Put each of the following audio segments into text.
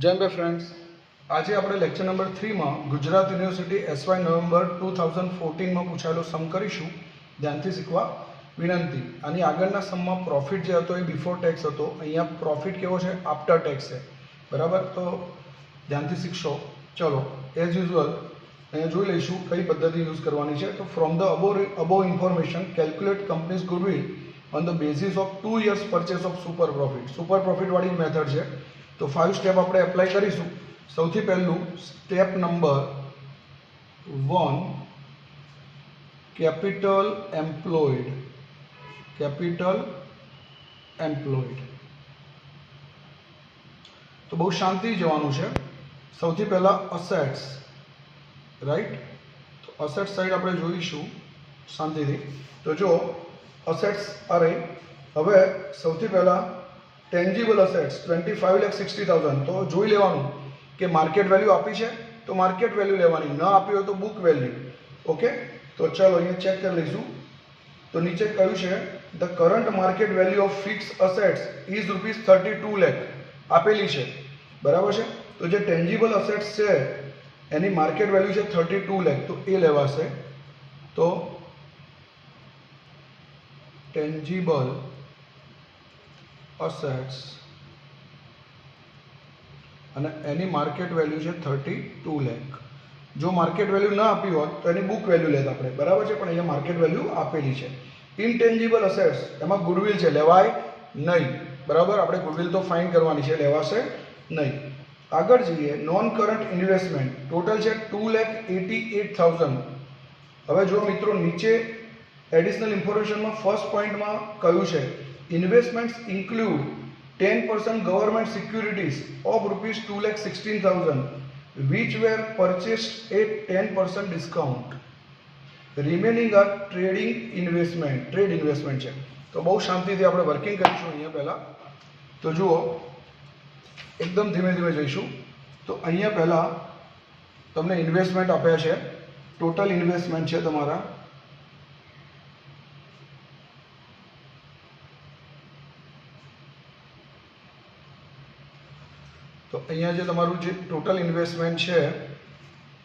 જય બે ફ્રેન્ડ્સ, આજે આપણે લેક્ચર નંબર 3માં ગુજરાત યુનિવર્સિટી એસવાય નવેમ્બર 2014માં પૂછાયેલો સમ કરીશું. ધ્યાનથી શીખવા વિનંતી. આની આગળના સમમાં પ્રોફિટ જે હતો એ બિફોર ટેક્સ હતો, અહીંયા પ્રોફિટ કેવો છે? આફ્ટર ટેક્સ છે. બરાબર, તો ધ્યાનથી શીખશો. ચલો, એઝ યુઝ્યુઅલ અહીંયા જોઈ લઈશું કઈ પદ્ધતિ યુઝ કરવાની છે. તો from the above information calculate company's goodwill on the basis of 2 years purchase of super profit. Super પ્રોફિટવાળી મેથડ છે. તો 5 સ્ટેપ આપણે એપ્લાય કરીશું. સૌથી પહેલું સ્ટેપ નંબર 1, કેપિટલ એમ્પ્લોયડ. તો બહુ શાંતિ જવાનું છે. સૌથી પહેલા અસેટ્સ, રાઈટ? તો અસેટ્સ સાઈડ આપણે જોઈશું શાંતિથી. તો જો અસેટ્સ અરે હવે સૌથી પહેલા ટેન્જિબલ અસેટ્સ 25,60,000. તો જોઈ લેવાનું કે માર્કેટ વેલ્યુ આપી છે તો માર્કેટ વેલ્યુ લેવાની, ન આપી હોય તો બુક વેલ્યુ. ઓકે, તો ચાલો અહીંયા ચેક કરી લઈશું. તો નીચે કહ્યું છે the current market value of fix assets is ₹32 lakh આપેલી છે. બરાબર છે? તો જે ટેન્જિબલ અસેટ્સ છે એની માર્કેટ વેલ્યુ છે 32 લાખ, તો એ લેવાશે. તો ટેન્જિબલ અસેટ્સ અને એની માર્કેટ વેલ્યુ છે 32 લાખ. જો માર્કેટ વેલ્યુ ના આપી હોત તો એની બુક વેલ્યુ લેતા આપણે. બરાબર છે? પણ અહીંયા માર્કેટ વેલ્યુ આપેલી છે. ઇનટેન્જિબલ અસેટ્સ એમાં ગુડવિલ છે, લેવાય નહીં. બરાબર, આપણે ગુડવિલ તો ફાઇન કરવાની છે, લેવાશે નહીં. આગળ જઈએ, નોન કરંટ ઇન્વેસ્ટમેન્ટ ટોટલ છે 2,88,000. હવે જો મિત્રો નીચે એડિશનલ ઇન્ફોર્મેશનમાં ફર્સ્ટ પોઈન્ટમાં કહ્યું છે investments include 10% government securities of ₹2,16,000 which were purchased at 10% discount. Remaining are trade investment છે. તો બહુ શાંતિથી આપણે વર્કિંગ કરીશું અહીંયા પહેલાં. તો જુઓ, એકદમ ધીમે ધીમે જઈશું. તો અહીંયા પહેલાં તમને ઇન્વેસ્ટમેન્ટ આપ્યા છે, ટોટલ ઇન્વેસ્ટમેન્ટ છે તમારા તો અહીંયા જે તમારું જે ટોટલ ઇન્વેસ્ટમેન્ટ છે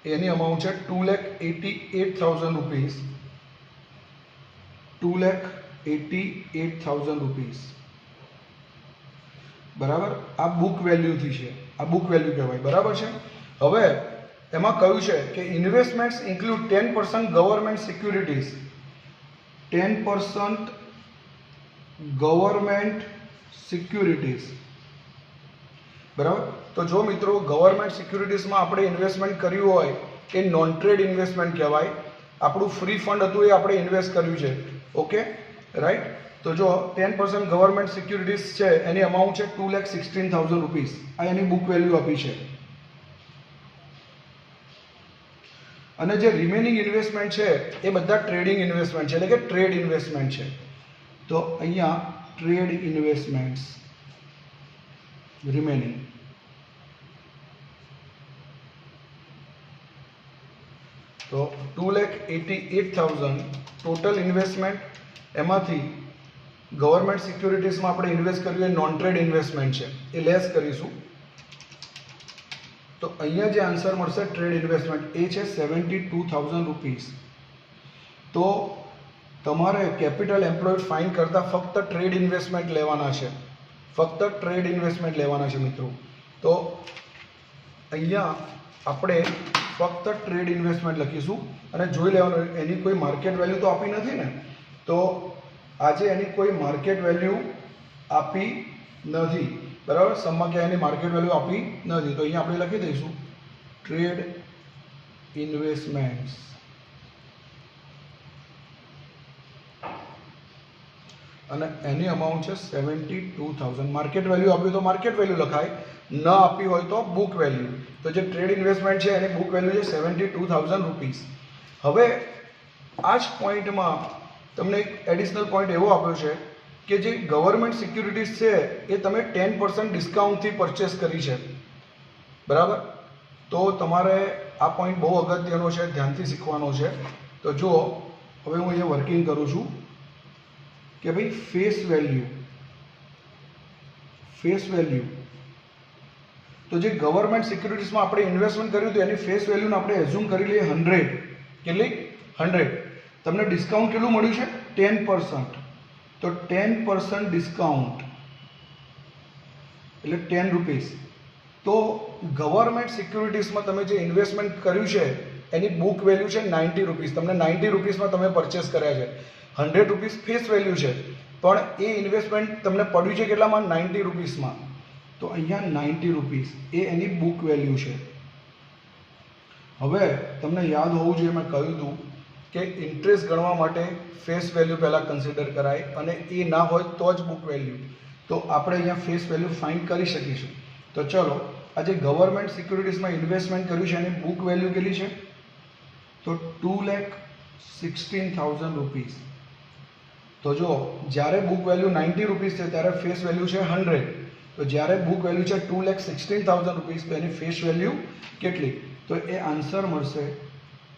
એની અમાઉન્ટ છે ₹2,88,000. ₹2,88,000. બરાબર, આ બુક વેલ્યુથી છે, આ બુક વેલ્યુ કહેવાય. બરાબર છે? હવે એમાં કહ્યું છે કે investments include 10% government securities. 10% government securities. બરાબર, તો જો મિત્રો ગવર્મેન્ટ સિક્યુરિટીઝમાં આપણે ઇન્વેસ્ટમેન્ટ કર્યું હોય એ નોન ટ્રેડ ઇન્વેસ્ટમેન્ટ કહેવાય. આપણું ફ્રી ફંડ હતું એ આપણે ઇન્વેસ્ટ કર્યું છે. Okay, right? તો જો 10% ગવર્મેન્ટ સિક્યુરિટીઝ છે એની અમાઉન્ટ છે ₹2,16,000. આ એની બુક વેલ્યુ આપી છે. અને જે રિમેનિંગ ઇન્વેસ્ટમેન્ટ છે એ બધા ટ્રેડિંગ ઇન્વેસ્ટમેન્ટ છે, એટલે કે ટ્રેડ ઇન્વેસ્ટમેન્ટ છે. તો અહીંયા ટ્રેડ ઇન્વેસ્ટમેન્ટ્સ રિમેનિંગ. તો 2,88,000 ટોટલ ઇન્વેસ્ટમેન્ટ, એમાંથી ગવર્મેન્ટ સિક્યુરિટીઝમાં આપણે ઇન્વેસ્ટ કર્યું એ નોન ટ્રેડ ઇન્વેસ્ટમેન્ટ છે, એ લેસ કરીશું. તો અહીંયા જે આન્સર મળશે ટ્રેડ ઇન્વેસ્ટમેન્ટ એ છે ₹72,000. તો તમારે કેપિટલ એમ્પ્લોયડ ફાઇન કરતાં ફક્ત ટ્રેડ ઇન્વેસ્ટમેન્ટ લેવાના છે, ફક્ત ટ્રેડ ઇન્વેસ્ટમેન્ટ લેવાના છે મિત્રો. તો અહીંયા આપણે ફક્ત ટ્રેડ ઇન્વેસ્ટમેન્ટ લખીશું અને જોઈ લેવાનું એની કોઈ માર્કેટ વેલ્યુ તો આપી નથી ને. તો આજે એની કોઈ માર્કેટ વેલ્યુ આપી નથી. બરાબર, સમમાં ક્યાં એની માર્કેટ વેલ્યુ આપી નથી. તો અહીંયા આપણે લખી દઈશું ટ્રેડ ઇન્વેસ્ટમેન્ટ્સ અને એની અમાઉન્ટ છે 72,000. માર્કેટ વેલ્યુ આપ્યું તો માર્કેટ વેલ્યુ લખાય, ન આપી હોય તો બુક વેલ્યુ. તો જે ટ્રેડ ઇન્વેસ્ટમેન્ટ છે એની બુક વેલ્યુ છે ₹72,000. હવે આ જ પોઈન્ટમાં તમને એક એડિશનલ પોઈન્ટ એવો આપ્યો છે કે જે ગવર્મેન્ટ સિક્યુરિટીઝ છે એ તમે 10% ડિસ્કાઉન્ટથી પરચેસ કરી છે. બરાબર, તો તમારે આ પોઈન્ટ બહુ અગત્યનો છે, ધ્યાનથી શીખવાનો છે. તો જુઓ, હવે હું અહીંયા વર્કિંગ કરું છું કે ભાઈ ફેસ વેલ્યુ તો જે ગવર્મેન્ટ સિક્યુરિટીઝમાં આપણે ઇન્વેસ્ટમેન્ટ કર્યું હતું એની ફેસ વેલ્યુને આપણે એઝ્યુમ કરી લઈએ 100. કેટલી? 100. તમને ડિસ્કાઉન્ટ કેટલું મળ્યું છે? 10%. તો 10% ડિસ્કાઉન્ટ એટલે 10 રૂપીસ. તો ગવર્મેન્ટ સિક્યુરિટીઝમાં તમે જે ઇન્વેસ્ટમેન્ટ કર્યું છે એની બુક વેલ્યુ છે 90 રૂપીસ. તમને 90 રૂપીસમાં તમે પરચેસ કર્યા છે. 100 રૂપીસ ફેસ વેલ્યુ છે, પણ એ ઇન્વેસ્ટમેન્ટ તમને પડ્યું છે કેટલામાં? 90 રૂપીસમાં. તો અહીંયા 90 રૂપીસ એ એની બુક વેલ્યુ છે. હવે તમને યાદ હોવું જોઈએ, મેં કહ્યું હતું કે ઇન્ટરેસ્ટ ગણવા માટે ફેસ વેલ્યુ પહેલાં કન્સિડર કરાય, અને એ ના હોય તો જ બુક વેલ્યુ. તો આપણે અહીંયા ફેસ વેલ્યુ ફાઇન્ડ કરી શકીશું. તો ચલો, આ જે ગવર્મેન્ટ સિક્યુરિટીઝમાં ઇન્વેસ્ટમેન્ટ કર્યું છે એની બુક વેલ્યુ કેટલી છે? તો 2,16,000 રૂપીસ. તો જો જ્યારે બુક વેલ્યુ 90 રૂપીસ છે ત્યારે ફેસ વેલ્યુ છે 100. તો જ્યારે બુક વેલ્યુ છે 2,16,000 રૂપીસ, તો એની ફેસ વેલ્યુ કેટલી? તો એ આન્સર મળશે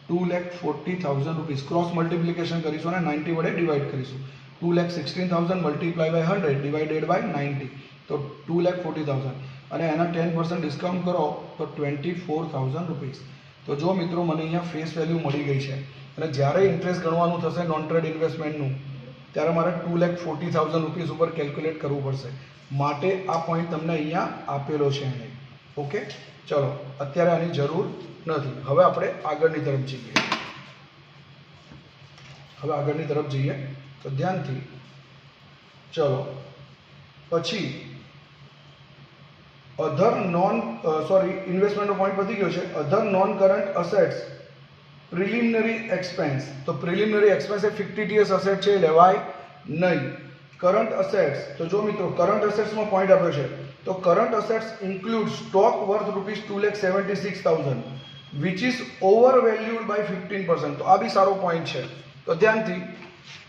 2,40,000 રૂપીસ. ક્રોસ મલ્ટિપ્લિકેશન કરીશું અને 90 વડે ડિવાઈડ કરીશું. 2,16,000 મલ્ટીપ્લાય બાય 100 ડિવાઇડેડ બાય 90, તો 2,40,000. અને એના 10% ડિસ્કાઉન્ટ કરો તો 24,000 રૂપીસ. તો જો મિત્રો, મને અહીંયા ફેસ વેલ્યુ મળી ગઈ છે, અને જ્યારે ઇન્ટરેસ્ટ ગણવાનું થશે નોન ટ્રેડ ઇન્વેસ્ટમેન્ટનું, ત્યારે મારે 2,40,000 રૂપીસ ઉપર કેલ્ક્યુલેટ કરવું પડશે. માટે આ પોઈન્ટ તમને અહીંયા આપેલો છે એને. ઓકે, ચલો, અત્યારે આની જરૂર નથી. હવે આપણે આગળની તરફ જઈએ. તો ધ્યાનથી ચલો. પછી ઇન્વેસ્ટમેન્ટનો પોઈન્ટ પતી ગયો છે. Other non current assets preliminary expense. તો પ્રિલિમિનરી એક્સપેન્સ એ ફિક્ટિટિયસ અસેટ છે, લેવાય નહીં. કરંટ અસેટ્સ, તો જો મિત્રો, કરંટ અસેટ્સમાં પોઈન્ટ આપ્યો છે. તો current assets include stock worth ₹2,76,000 which is overvalued by 15%. તો આ બી સારો પોઈન્ટ છે. તો ધ્યાનથી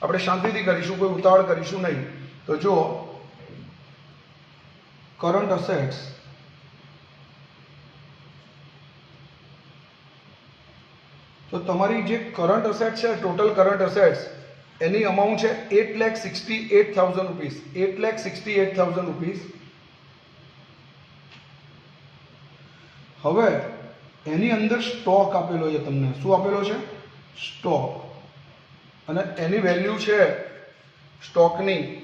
આપણે શાંતિથી કરીશું, કોઈ ઉતાવળ કરીશું નહીં. તો જો કરંટ અસેટ્સ, તો તમારી જે કરંટ અસેટ છે, ટોટલ કરંટ અસેટ્સ, એની અમાઉન્ટ છે 8,68,000 રૂપીસ. 8,68,000 રૂપીસ. હવે એની અંદર સ્ટોક આપેલો છે તમને. શું આપેલો છે? સ્ટોક. અને એની વેલ્યુ છે સ્ટોકની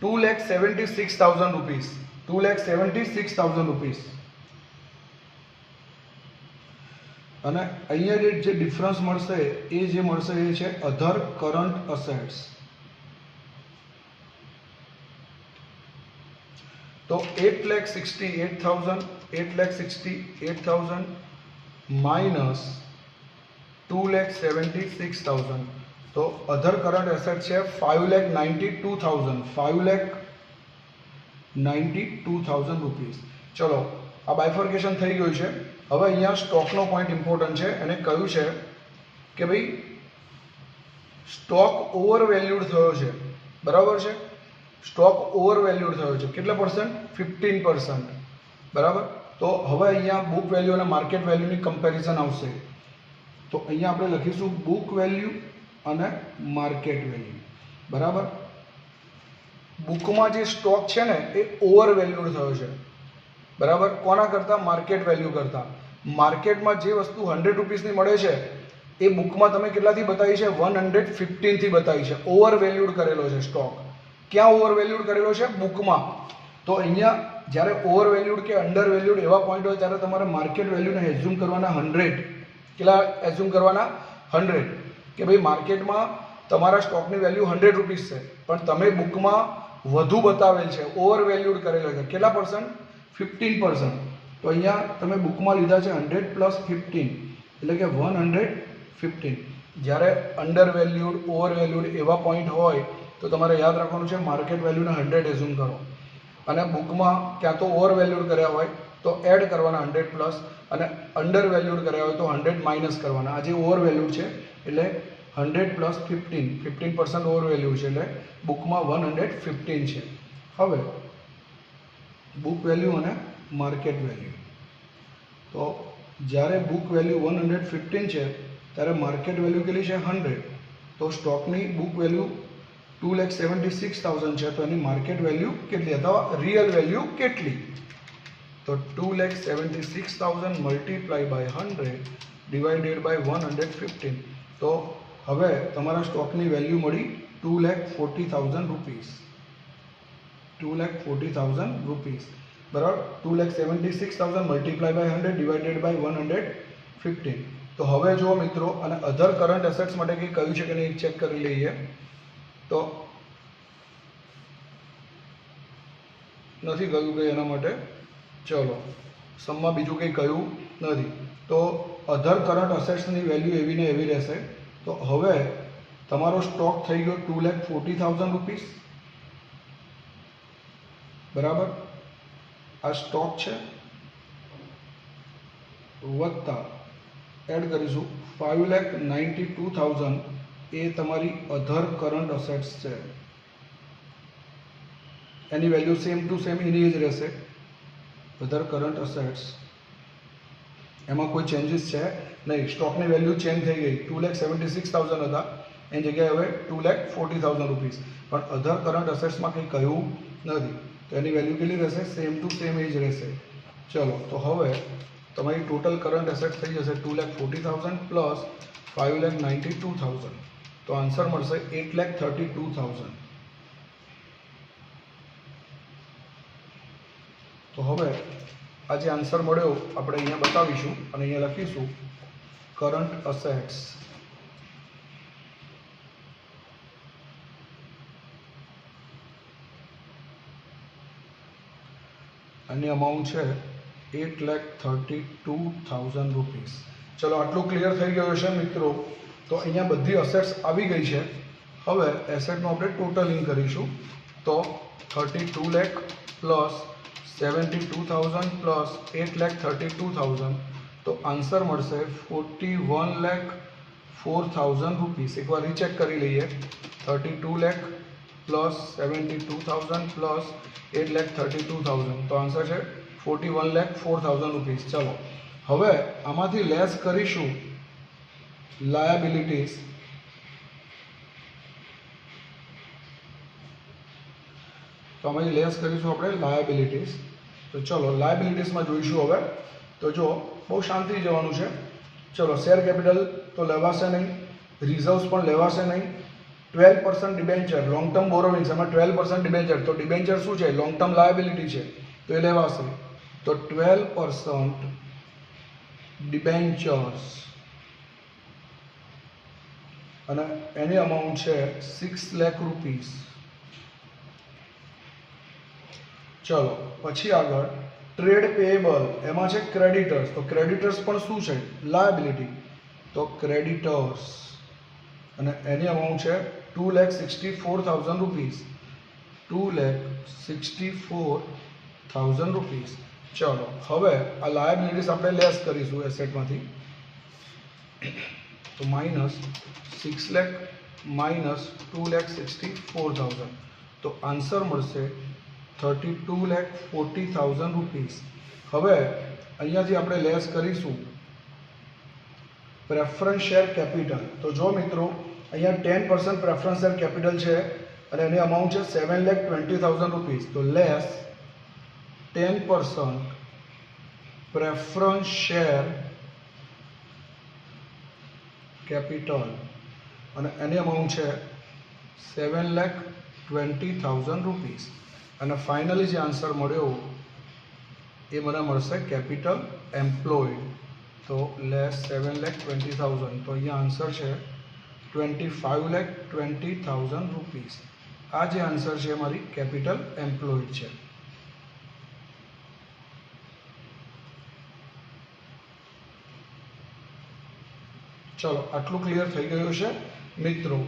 2,76,000 રૂપીસ. 2,76,000 રૂપીસ. અને અહીંયા જે ડિફરન્સ મળશે એ છે અધર કરંટ અસેટ્સ. તો 8,68,000 માઇનસ 2,76,000. તો અધર કરંટ એસેટ છે 5,92,000. 5,92,000 રૂપીસ. ચલો, આ બાયફર્કેશન થઈ ગયું છે. હવે અહીંયા સ્ટોકનો પોઈન્ટ ઇમ્પોર્ટન્ટ છે. એને કહ્યું છે કે ભાઈ સ્ટોક ઓવર વેલ્યુડ થયો છે. બરાબર છે? સ્ટોક ઓવર વેલ્યુડ થયો છે. કેટલા %? 15%. બરાબર. તો હવે અહીંયા બુક વેલ્યુ અને માર્કેટ વેલ્યુની કમ્પેરિઝન આવશે. તો અહીંયા આપણે લખીશું બુક વેલ્યુ અને માર્કેટ વેલ્યુ. બરાબર. બુકમાં જે સ્ટોક છે ને એ ઓવર વેલ્યુડ થયો છે. બરાબર. કોના કરતાં? માર્કેટ વેલ્યુ કરતાં. માર્કેટમાં જે વસ્તુ 100 રૂપીસની મળે છે એ બુકમાં તમે કેટલાથી બતાવી છે? 115 થી બતાવી છે. ઓવર વેલ્યુડ કરેલો છે સ્ટોક. ક્યાં ઓવર વેલ્યુડ કરેલો છે? બુકમાં. તો અહીંયા જ્યારે ઓવર વેલ્યુડ કે અંડર વેલ્યુડ એવા પોઈન્ટ હોય ત્યારે તમારે માર્કેટ વેલ્યુને એઝ્યુમ કરવાના 100. કેટલા એઝ્યુમ કરવાના? 100. કે ભાઈ માર્કેટમાં તમારા સ્ટોકની વેલ્યુ 100 રૂપીસ છે, પણ તમે બુકમાં વધુ બતાવેલ છે, ઓવર વેલ્યુડ કરેલો છે. કેટલા %? 15%. તો અહીંયા તમે બુકમાં લીધા છે 100 + 15, એટલે કે 115. જ્યારે અંડર વેલ્યુડ, ઓવર વેલ્યુડ એવા પોઈન્ટ હોય તો તમારે યાદ રાખવાનું છે માર્કેટ વેલ્યુને 100 એઝ્યુમ કરો, અને બુકમાં ક્યાં તો ઓવર વેલ્યુડ કર્યા હોય તો એડ કરવાના 100+, અને અંડર વેલ્યુડ કર્યા હોય તો 100 માઇનસ કરવાના. આ જે ઓવર વેલ્યુડ છે એટલે 100 + 15% ઓવર વેલ્યુડ છે, એટલે બુકમાં 115 છે. હવે બુક વેલ્યુ અને માર્કેટ વેલ્યુ. તો જ્યારે બુક વેલ્યુ 115 છે ત્યારે માર્કેટ વેલ્યુ કેટલી છે? 100. તો સ્ટોકની બુક વેલ્યુ 2,76,000 છે, તો એની માર્કેટ વેલ્યુ કેટલી અથવા રિયલ વેલ્યુ કેટલી? तो 2,76,000 મલ્ટીપ્લાય બાય 100 ડિવાઇડેડ બાય 115. તો હવે તમારા સ્ટોકની વેલ્યુ મળી 2,40,000 રૂપીસ. 2,40,000 રૂપીસ બરાબર. 2,76,000 મલ્ટીપ્લાય બાય 100 ડિવાઇડેડ બાય 115. તો હવે જુઓ મિત્રો, અને અધર કરંટ એસેટ્સ માટે કંઈ કહ્યું છે કે નહીં ચેક કરી લઈએ. તો નથી કહ્યું કે એના માટે, ચલો સમમાં બીજું કંઈ કહ્યું નથી. તો અધર કરંટ અસેટ્સની વેલ્યુ એવી ને એવી રહેશે. તો હવે તમારો સ્ટોક થઈ ગયો 2,40,000 રૂપીસ બરાબર. આ સ્ટોક છે, વત્તા એડ કરીશું 5,92,000 એ તમારી અધર કરંટ અસેટ્સ છે. એની વેલ્યુ સેમ ટુ સેમ એની જ રહેશે. અધર કરંટ અસેટ્સ એમાં કોઈ ચેન્જીસ છે નહીં. સ્ટોકની વેલ્યુ ચેન્જ થઈ ગઈ. 2,76,000 હતા, એની જગ્યાએ હવે 2,40,000 રૂપીસ. પણ અધર કરંટ અસેટ્સમાં કંઈ કહ્યું નથી, તો એની વેલ્યુ કેટલી રહેશે? સેમ ટુ સેમ એ જ રહેશે. ચલો, તો હવે તમારી ટોટલ કરંટ એસેટ્સ થઈ જશે 2,40,000 પ્લસ 5,92,000. તો આન્સર મળશે 8,32,000. તો હવે આ જે આન્સર મળ્યો આપણે અહીંયા બતાવીશું અને અહીંયા લખીશું કરંટ અસેટ્સ. આની અમાઉન્ટ છે 8,32,000 રૂપીસ. ચલો, આટલું ક્લિયર થઈ ગયું છે મિત્રો. તો અહીંયા બધી અસેટ્સ આવી ગઈ છે. હવે એસેટનું આપણે ટોટલિંગ કરીશું. તો 32 લાખ પ્લસ 72,000 પ્લસ 8,32,000. તો આન્સર મળશે 41,04,000 રૂપીસ. એકવાર રીચેક કરી લઈએ. 32 લાખ પ્લસ 72,000 પ્લસ 8,32,000. તો આન્સર છે 41,04,000 રૂપીસ. ચલો, હવે આમાંથી લેસ કરીશું લાયબિલિટીઝ. તો આમાંથી લેસ કરીશું આપણે લાયબિલિટીઝ. તો ચલો, લાયબિલિટીઝમાં જોઈશું હવે. તો જો બહુ શાંતિ જવાનું છે. ચલો, શેર કેપિટલ તો લેવાશે નહીં, રિઝર્વ્સ પણ લેવાશે નહીં. 12% ડિબેન્ચર, લોંગ ટર્મ બોરોવિંગ્સ, એમાં 12% ડિબેન્ચર. તો ડિબેન્ચર શું છે? લોંગ ટર્મ લાયબિલિટી છે, તો એ લેવાશે. તો 12% ડિબેન્ચર્સ અને એની અમાઉન્ટ છે 6 લાખ રૂપીસ. ચલો, પછી આગળ ટ્રેડ પેએબલ, એમાં છે ક્રેડિટર્સ. તો ક્રેડિટર્સ પણ શું છે? લાયબિલિટી. તો ક્રેડિટર્સ અને એની અમાઉન્ટ છે 2,64,000 રૂપીસ. 2,64,000 રૂપીસ. ચલો, હવે આ લાયબિલિટીઝ આપણે લેસ કરીશું એસેટમાંથી. તો માઇનસ 6 લાખ માઇનસ 2,64,000. તો આન્સર મળશે 32,40,000 રૂપીસ. હવે અહીંયાથી આપણે લેસ કરીશું પ્રેફરન્સ શેર કેપિટલ. તો જો મિત્રો, અહીંયા 10% પ્રેફરન્સ શેર કેપિટલ છે અને એની અમાઉન્ટ છે 7,20,000 રૂપીસ. તો લેસ 10% પ્રેફરન્સ શેર કેપિટલ અને એની અમાઉન્ટ છે 7,20,000 રૂપીસ. અને ફાઇનલી જે આન્સર મળ્યો એ મને મળશે કેપિટલ એમ્પ્લોયડ. તો લેસ 7,20,000. તો અહીંયા આન્સર છે 25,20,000 રૂપીસ. આ જે આન્સર છે મારી કેપિટલ એમ્પ્લોયડ છે. ચલો, આટલું ક્લિયર થઈ ગયું છે મિત્રો,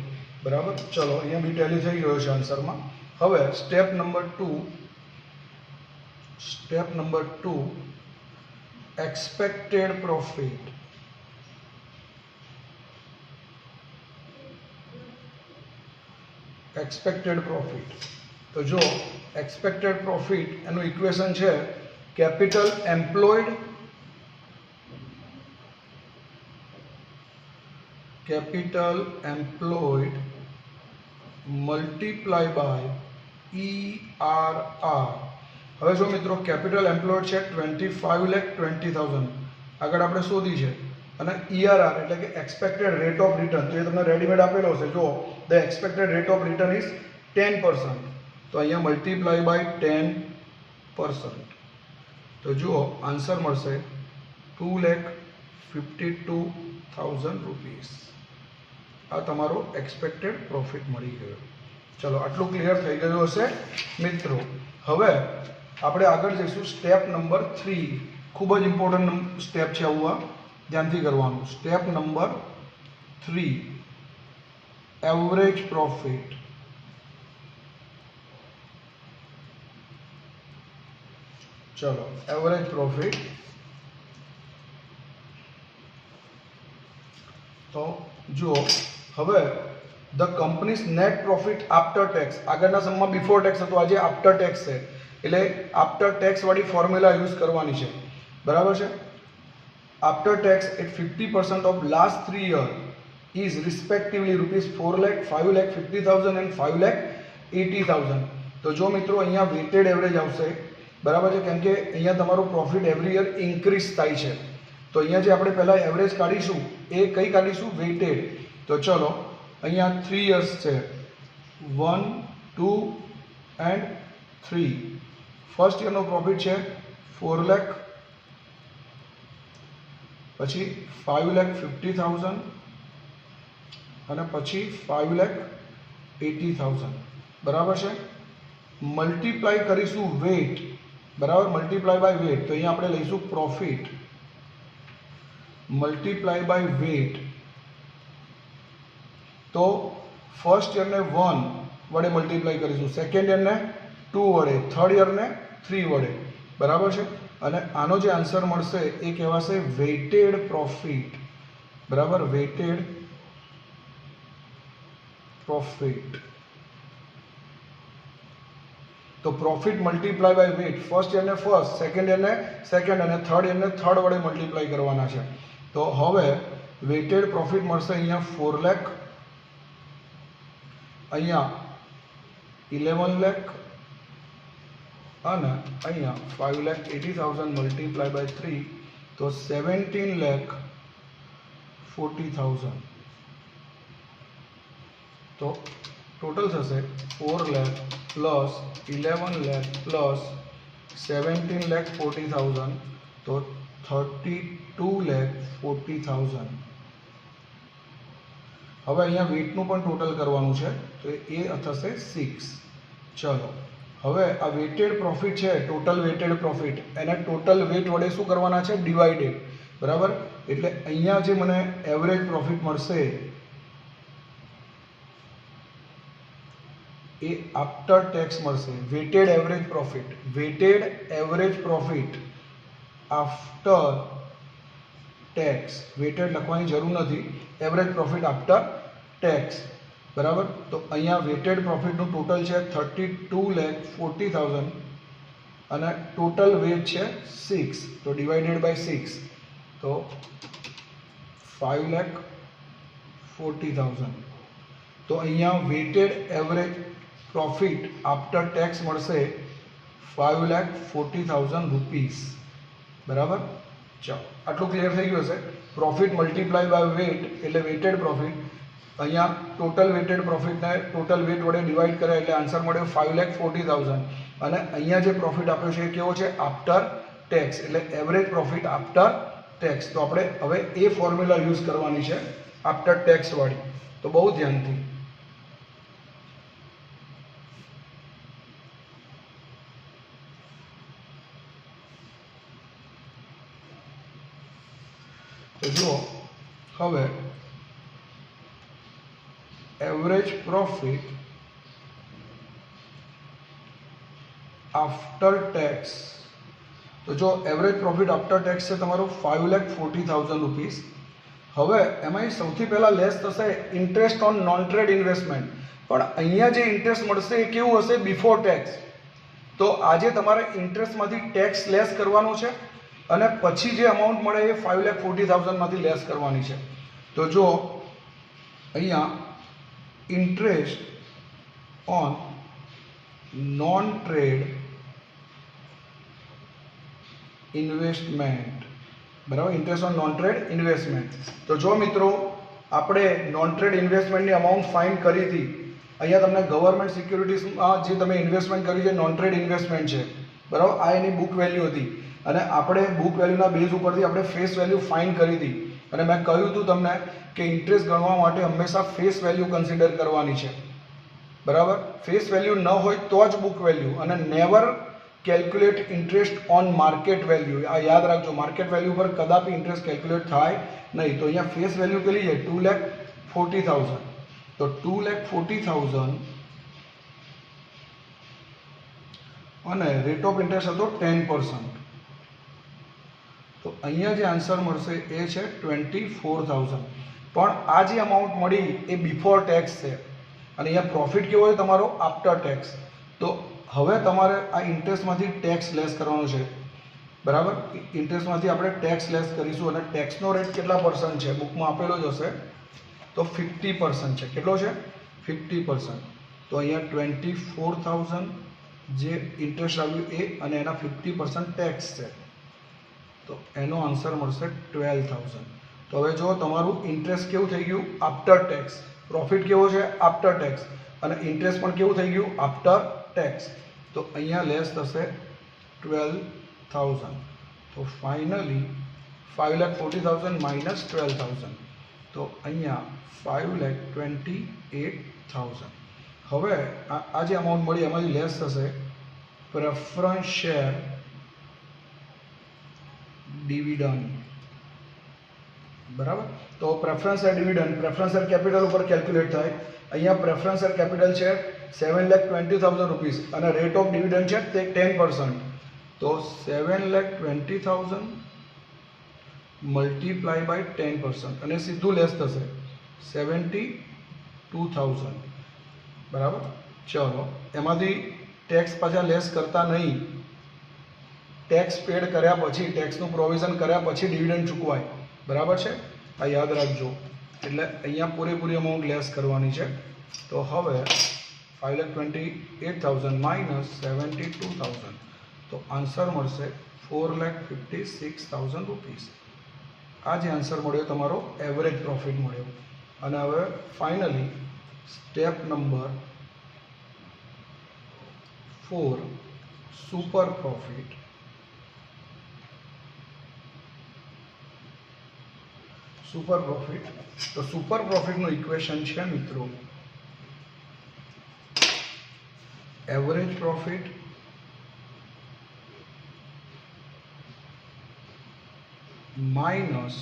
બરાબર. ચલો, અહીંયા બી ટેલી થઈ ગયો છે આન્સરમાં. હવે step number 2 expected profit. Expected profit. તો જો એક્સપેક્ટેડ પ્રોફિટ એનું ઇક્વેશન છે capital employed multiply by ERR. હવે જો મિત્રો કેપિટલ એમ્પ્લોયડ છે 25,20,000 આગળ આપણે શોધી છે અને ERR એટલે કે એક્સપેક્ટેડ રેટ ઓફ રિટર્ન તો એ તમને રેડીમેડ આપેલો છે જો the expected rate of return is 10%. તો અહીંયા મલ્ટીપ્લાય બાય 10%. તો જુઓ આન્સર મળશે 2,52,000 રૂપીસ. આ તમારો એક્સપેક્ટેડ પ્રોફિટ મળી ગયો. ચલો આટલું ક્લિયર થઈ ગયું હશે મિત્રો. હવે આપણે આગળ જઈશું સ્ટેપ નંબર 3. ખૂબ જ ઇમ્પોર્ટન્ટ સ્ટેપ છે આવું, ધ્યાનથી કરવાનું. Step number 3 average profit. ચલો એવરેજ પ્રોફિટ. તો જુઓ હવે the companies net profit after tax. આગળના સમમાં બિફોર ટેક્સ હતો, આજે આફ્ટર ટેક્સ છે એટલે આફ્ટર ટેક્સ વાળી ફોર્મ્યુલા યુઝ કરવાની છે. બરાબર છે. After tax at 50% of last 3 years is respectively ₹4 lakh, 5 lakh 50,000 and 5 lakh 80,000. તો જો મિત્રો અહીંયા વેટેડ એવરેજ આવશે. બરાબર છે, કેમ કે અહીંયા તમારું પ્રોફિટ એવરી યર ઇન્ક્રીઝ થાય છે. તો અહીંયા જે આપણે પહેલાં એવરેજ કાઢીશું એ કઈ કાઢીશું? વેટેડ. તો ચલો અહીંયા 3 years છે, 1, 2 એન્ડ 3. ફર્સ્ટ યરનો પ્રોફિટ છે 4 લાખ, પછી 5,50,000 અને પછી 5,80,000. બરાબર છે. મલ્ટીપ્લાય કરીશું વેટ. બરાબર, મલ્ટીપ્લાય બાય વેટ. તો અહીંયા આપણે લઈશું પ્રોફિટ મલ્ટીપ્લાય બાય વેટ. તો ફર્સ્ટ યરને 1 વડે મલ્ટીપ્લાય કરીશું, સેકન્ડ યરને 2 વડે, થર્ડ યરને 3 વડે. બરાબર છે. અને આનો જે આન્સર મળશે એ કહેવાશે વેટેડ પ્રોફિટ. બરાબર, વેટેડ પ્રોફિટ. તો profit multiply by weight. First યરને ફર્સ્ટ, સેકન્ડ યરને સેકન્ડ અને થર્ડ યરને થર્ડ વડે મલ્ટીપ્લાય કરવાના છે. તો હવે વેટેડ પ્રોફિટ મળશે અહીંયા 4 લાખ, અહીંયા 11 લાખ અને અહીંયા 5,80,000 મલ્ટીપ્લાય બાય 3 તો 17,40,000. તો ટોટલ થશે 4 લાખ પ્લસ 11 લાખ પ્લસ 17,40,000 તો 32,40,000. હવે અહીંયા વેટનું પણ ટોટલ કરવાનું છે તો એ થશે 6. ચલો હવે આ વેટેડ પ્રોફિટ છે, ટોટલ વેટેડ પ્રોફિટ, એને ટોટલ વેટ વડે શું કરવાના છે? ડિવાઇડેડ. બરાબર, એટલે અહીંયા જે મને એવરેજ પ્રોફિટ મળશે એ આફ્ટર ટેક્સ મળશે. Weighted average profit, weighted average profit after tax. Weighted લખવાની જરૂર નથી, એવરેજ પ્રોફિટ આફ્ટર ટેક્સ. બરાબર, તો અહીંયા વેટેડ પ્રોફિટનું ટોટલ છે 32,40,000 અને ટોટલ વેટ છે 6 તો ડિવાઇડેડ બાય 6 તો 5,40,000. તો અહીંયા weighted average profit after tax મળશે 5,40,000 રૂપીસ. બરાબર, ચાલો આટલું ક્લિયર થઈ ગયું હશે. પ્રોફિટ મલ્ટીપ્લાય બાય વેટ એટલે વેટેડ પ્રોફિટ. અહીંયા ટોટલ વેટેડ પ્રોફિટને ટોટલ વેટ વડે ડિવાઈડ કરે એટલે આન્સર મળ્યો 5,40,000 અને અહીંયા જે પ્રોફિટ આપ્યો છે એ કેવો છે? આફ્ટર ટેક્સ એટલે એવરેજ પ્રોફિટ આફ્ટર ટેક્સ. તો આપણે હવે એ ફોર્મ્યુલા યુઝ કરવાની છે આફ્ટર ટેક્સ વાળી. તો બહુ ધ્યાનથી. તો જુઓ હવે એવરેજ પ્રોફિટ આફ્ટર ટેક્સ. તો જો એવરેજ પ્રોફિટ આફ્ટર ટેક્સ છે તમારું 5,40,000 રૂપીસ. હવે એમાં સૌથી પહેલાં લેસ થશે interest on non trade investment. પણ અહીંયા જે ઇન્ટરેસ્ટ મળશે એ કેવું હશે? Before tax. તો આજે તમારે ઇન્ટરેસ્ટમાંથી ટેક્સ લેસ કરવાનો છે અને પછી જે અમાઉન્ટ મળે એ 5,40,000 માંથી લેસ કરવાની છે. તો જો અહીંયા interest on non trade investment, બરાબર, interest on non trade investment. તો જો મિત્રો આપણે નોન ટ્રેડ ઇન્વેસ્ટમેન્ટની અમાઉન્ટ ફાઇન્ડ કરી હતી. અહીંયા તમને ગવર્મેન્ટ સિક્યુરિટીઝમાં જે તમે ઇન્વેસ્ટમેન્ટ કરી છે નોન ટ્રેડ ઇન્વેસ્ટમેન્ટ છે, બરાબર, આ એની બુક વેલ્યુ હતી અને આપણે બુક વેલ્યુના બેઝ ઉપરથી આપણે ફેસ વેલ્યુ ફાઇન્ડ કરી હતી. અને મેં કહ્યું હતું તમને કે ઇન્ટરેસ્ટ ગણવા માટે હંમેશા ફેસ વેલ્યુ કન્સિડર કરવાની છે, બરાબર. ફેસ વેલ્યુ ન હોય તો જ બુક વેલ્યુ, અને never calculate interest on market value. આ યાદ રાખજો, માર્કેટ વેલ્યુ પર કદાપી ઇન્ટરેસ્ટ કેલ્ક્યુલેટ થાય નહીં. તો અહીંયા ફેસ વેલ્યુ કેટલી છે? 2,40,000. તો 2,40,000 અને રેટ ઓફ ઇન્ટરેસ્ટ હતો 10%. તો અહીંયા જે આન્સર મળશે એ છે 24,000. પણ આ જે અમાઉન્ટ મળી એ બિફોર ટેક્સ છે અને અહીંયા પ્રોફિટ કેવો છે તમારો? After tax. તો હવે તમારે આ ઇન્ટરેસ્ટમાંથી ટેક્સ લેસ કરવાનો છે, બરાબર. ઇન્ટરેસ્ટમાંથી આપણે ટેક્સ લેસ કરીશું અને ટેક્સનો રેટ કેટલા પર્સન્ટ છે બુકમાં આપેલો જ હશે, તો 50% છે. કેટલો છે? 50%. તો અહીંયા 24,000 જે ઇન્ટરેસ્ટ આવ્યું એ અને એના 50% ટેક્સ છે, તો એનો આન્સર મળશે 12,000. તો હવે જો તમારું ઇન્ટરેસ્ટ કેવું થઈ ગયું? After tax. પ્રોફિટ કેવો છે? After tax. અને ઇન્ટરેસ્ટ પણ કેવું થઈ ગયું? After tax. તો અહીંયા લેસ થશે 12,000. તો ફાઇનલી 5,40,000 માઇનસ 12,000. તો અહીંયા 5,28,000. હવે આ જે અમાઉન્ટ મળી એમાંથી લેસ થશે પ્રેફરન્સ શેર ડિવિડન્ડ, બરાબર. તો preference share dividend preference share capital ઉપર કેલ્ક્યુલેટ થાય. અહીંયા પ્રેફરન્સ શેર કેપિટલ છે 7,20,000 રૂપીસ અને રેટ ઓફ ડિવિડન્ડ છે તે 10%. તો 7,20,000 મલ્ટીપ્લાય બાય 10% અને સીધું લેસ થશે 72,000, બરાબર. ચલો, એમાંથી ટેક્સ પાછા લેસ કરતા નહીં. ટેક્સ પેડ કર્યા પછી, ટેક્સનું પ્રોવિઝન કર્યા પછી ડિવિડન્ડ ચૂકવાય, બરાબર છે. આ યાદ રાખજો. એટલે અહીંયા પૂરેપૂરી અમાઉન્ટ લેસ કરવાની છે. તો હવે 5,28,000 માઇનસ 72,000. તો આન્સર મળશે 4,56,000 રૂપીસ. આ જે આન્સર મળ્યો તમારો એવરેજ પ્રોફિટ મળ્યો. અને હવે finally step number 4 super profit. Super profit. તો સુપર પ્રોફિટનું ઇક્વેશન છે મિત્રો average profit minus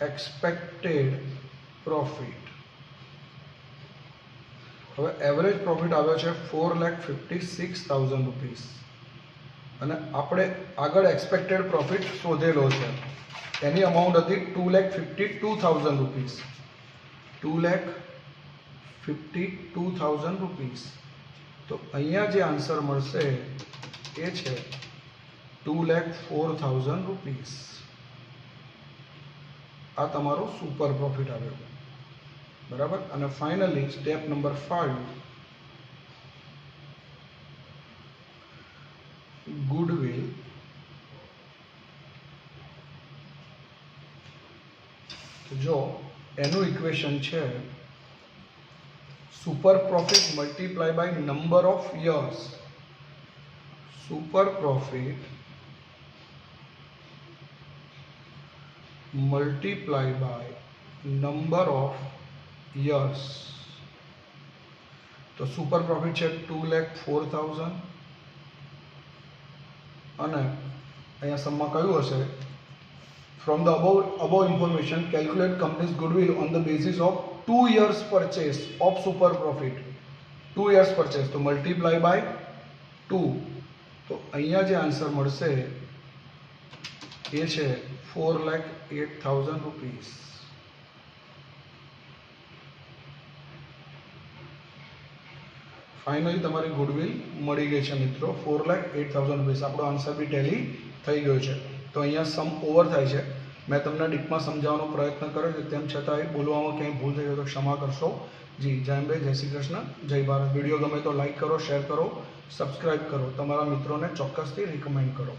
expected profit. હવે એવરેજ પ્રોફિટ આવ્યો છે 4,56,000 રૂપીસ અને આપણે આગળ એક્સપેક્ટેડ પ્રોફિટ શોધેલો છે. એની અમાઉન્ટ હતી 2,52,000 રૂપીસ. 2,52,000 રૂપીસ. તો અહીંયા જે આન્સર મળશે એ છે 2,04,000 રૂપીસ. આ તમારો સુપર પ્રોફિટ આવ્યો, બરાબર. અને ફાઇનલી સ્ટેપ નંબર 5 ગુડવિલ. તો જો એનું ઇક્વેશન છે super profit multiply by number of years. Super profit multiply by number of years. તો સુપર પ્રોફિટ છે 2,04,000 અને અહીંયા સમમાં કયું હશે? From the above information, calculate company's goodwill on the basis of 2 years purchase of super profit. 2 years purchase. તો multiply by 2. તો અહીંયા જે આન્સર મળશે એ છે 4,08,000 રૂપીસ. ફાઇનલી તમારી ગુડવિલ મળી ગઈ છે મિત્રો 4,08,000 રૂપીસ. આપણો આન્સર બી ટેલી થઈ ગયો છે. તો અહીંયા સમ ઓવર થાય છે. મેં તમને ડીપમાં સમજાવવાનો પ્રયત્ન કર્યો છે, તેમ છતાંય બોલવામાં ક્યાંય ભૂલ થઈ હોય તો ક્ષમા કરશો. જી, જય અંબે, જય શ્રી કૃષ્ણ, જય ભારત. વિડીયો ગમે તો લાઈક કરો, શેર કરો સબસ્ક્રાઇબ કરો, તમારા મિત્રોને ચોક્કસથી રિકમેન્ડ કરો.